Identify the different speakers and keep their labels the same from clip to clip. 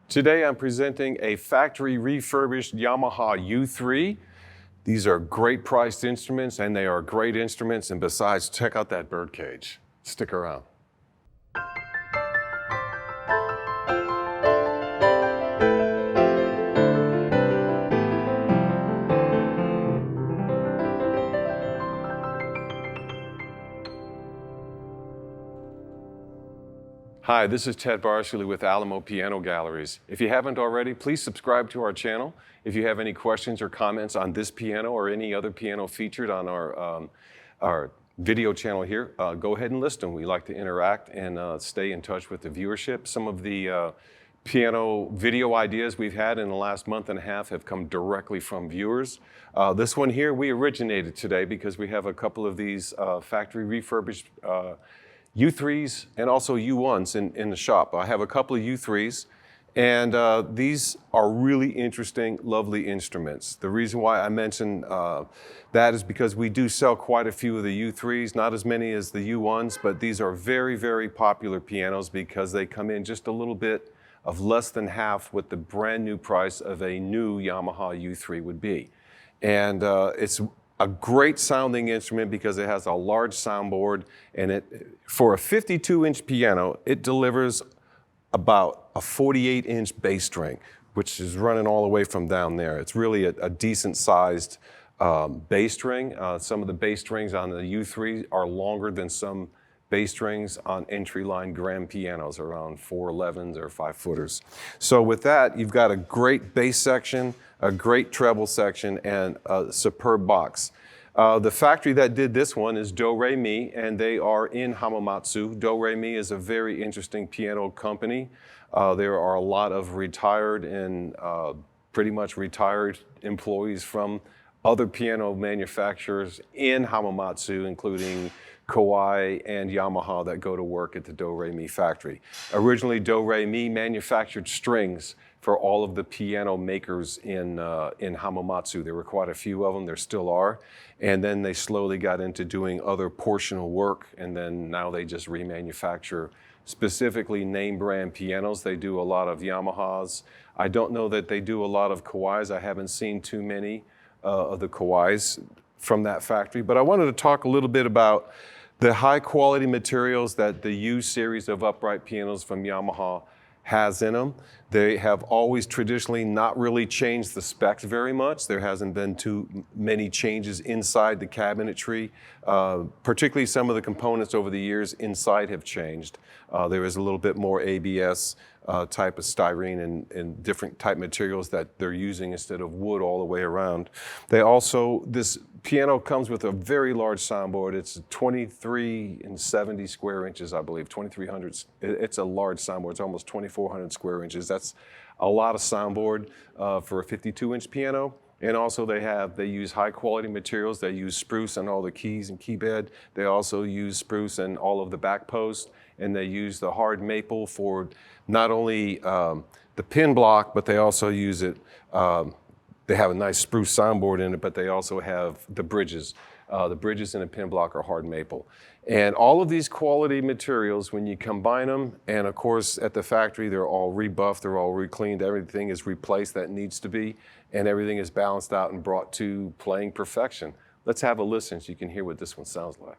Speaker 1: Today I'm presenting a factory refurbished Yamaha U3. These are great priced instruments and they are great instruments, and besides, check out that bird cage. Stick around. Hi, this is Ted Barshuli with Alamo Piano Galleries. If you haven't already, please subscribe to our channel. If you have any questions or comments on this piano or any other piano featured on our video channel here, go ahead and list them. We like to interact and stay in touch with the viewership. Some of the piano video ideas we've had in the last month and a half have come directly from viewers. This one here, we originated today because we have a couple of these factory refurbished U3s and also U1s in the shop. I have a couple of U3s, and these are really interesting, lovely instruments. The reason why I mention that is because we do sell quite a few of the U3s, not as many as the U1s, but these are very, very popular pianos because they come in just a little bit of less than half what the brand new price of a new Yamaha U3 would be. And it's a great sounding instrument because it has a large soundboard, and for a 52-inch piano, it delivers about a 48-inch bass string, which is running all the way from down there. It's really a decent sized bass string. Some of the bass strings on the U3 are longer than some bass strings on entry-line grand pianos, around 411s or 5-footers. So with that, you've got a great bass section, a great treble section, and a superb box. The factory that did this one is Do-Re-Mi, and they are in Hamamatsu. Do-Re-Mi is a very interesting piano company. There are a lot of retired and pretty much retired employees from other piano manufacturers in Hamamatsu, including Kawai and Yamaha, that go to work at the Do-Re-Mi factory. Originally, Do-Re-Mi manufactured strings for all of the piano makers in Hamamatsu. There were quite a few of them, there still are. And then they slowly got into doing other portional work, and then now they just remanufacture specifically name brand pianos. They do a lot of Yamahas. I don't know that they do a lot of Kawais. I haven't seen too many of the Kawais from that factory. But I wanted to talk a little bit about the high quality materials that the U series of upright pianos from Yamaha has in them. They have always traditionally not really changed the specs very much. There hasn't been too many changes inside the cabinetry. Particularly some of the components over the years inside have changed. There is a little bit more ABS type of styrene and different type materials that they're using instead of wood all the way around. They also, this piano comes with a very large soundboard. It's 23 and 70 square inches, I believe, 2,300. It's a large soundboard. It's almost 2,400 square inches. That's a lot of soundboard for a 52-inch piano. And also they use high quality materials. They use spruce on all the keys and key bed. They also use spruce in all of the back posts, and they use the hard maple for not only the pin block, but they also use it, they have a nice spruce soundboard in it, but they also have the bridges. The bridges in a pin block are hard maple. And all of these quality materials, when you combine them, and of course at the factory, they're all rebuffed, they're all recleaned, everything is replaced that needs to be, and everything is balanced out and brought to playing perfection. Let's have a listen so you can hear what this one sounds like.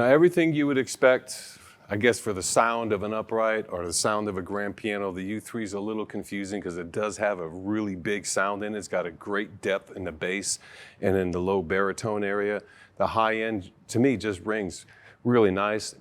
Speaker 1: Now, everything you would expect, I guess, for the sound of an upright or the sound of a grand piano, the U3 is a little confusing because it does have a really big sound in it. It's got a great depth in the bass and in the low baritone area. The high end, to me, just rings really nice.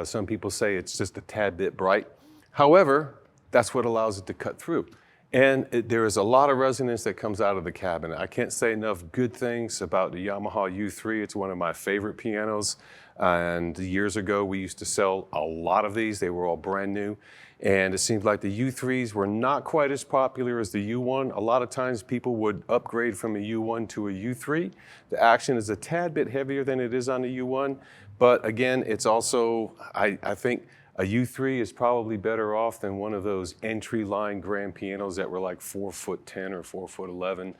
Speaker 1: Some people say it's just a tad bit bright. However, that's what allows it to cut through. And there is a lot of resonance that comes out of the cabinet. I can't say enough good things about the Yamaha U3. It's one of my favorite pianos. And years ago, we used to sell a lot of these. They were all brand new. And it seems like the U3s were not quite as popular as the U1. A lot of times people would upgrade from a U1 to a U3. The action is a tad bit heavier than it is on the U1. But again, it's also, I think, a U3 is probably better off than one of those entry line grand pianos that were like 4'10" or 4'11"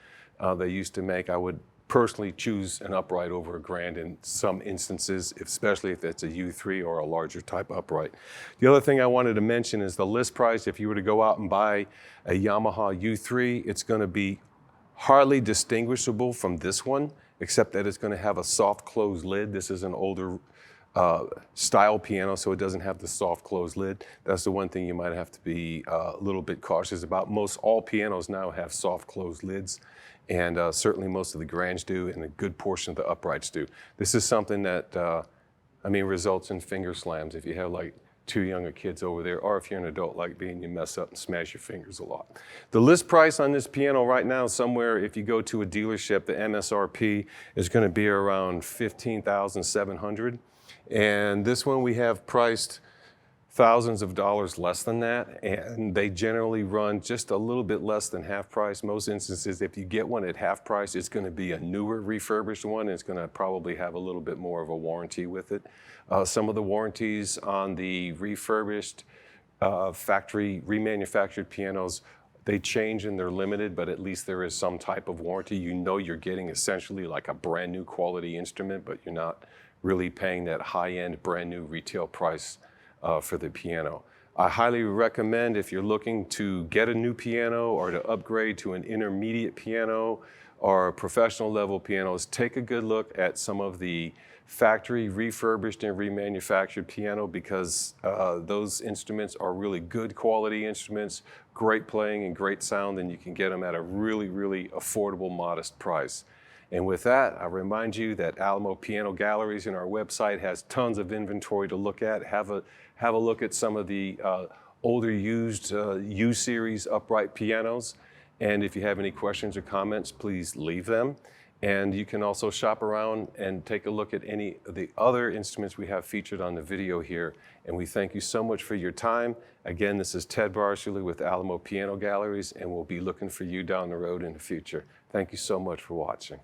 Speaker 1: they used to make. I would personally choose an upright over a grand in some instances, especially if it's a U3 or a larger type upright. The other thing I wanted to mention is the list price. If you were to go out and buy a Yamaha U3, it's going to be hardly distinguishable from this one, except that it's going to have a soft closed lid. This is an older style piano, so it doesn't have the soft closed lid. That's the one thing you might have to be a little bit cautious about. Most all pianos now have soft closed lids, and certainly most of the grands do, and a good portion of the uprights do. This is something that, results in finger slams if you have like two younger kids over there, or if you're an adult like me and you mess up and smash your fingers a lot. The list price on this piano right now, somewhere, if you go to a dealership, the MSRP is going to be around $15,700. And this one we have priced thousands of dollars less than that, and they generally run just a little bit less than half price. Most instances, if you get one at half price, it's going to be a newer refurbished one. It's going to probably have a little bit more of a warranty with it. Some of the warranties on the refurbished factory remanufactured pianos, they change and they're limited, but at least there is some type of warranty. You know you're getting essentially like a brand new quality instrument, but you're not really paying that high-end brand new retail price for the piano. I highly recommend, if you're looking to get a new piano or to upgrade to an intermediate piano or professional level pianos, take a good look at some of the factory refurbished and remanufactured piano, because those instruments are really good quality instruments, great playing and great sound, and you can get them at a really, really affordable, modest price. And with that, I remind you that Alamo Piano Galleries and our website has tons of inventory to look at. Have a look at some of the older used U-Series upright pianos. And if you have any questions or comments, please leave them. And you can also shop around and take a look at any of the other instruments we have featured on the video here. And we thank you so much for your time. Again, this is Ted Barshuli with Alamo Piano Galleries, and we'll be looking for you down the road in the future. Thank you so much for watching.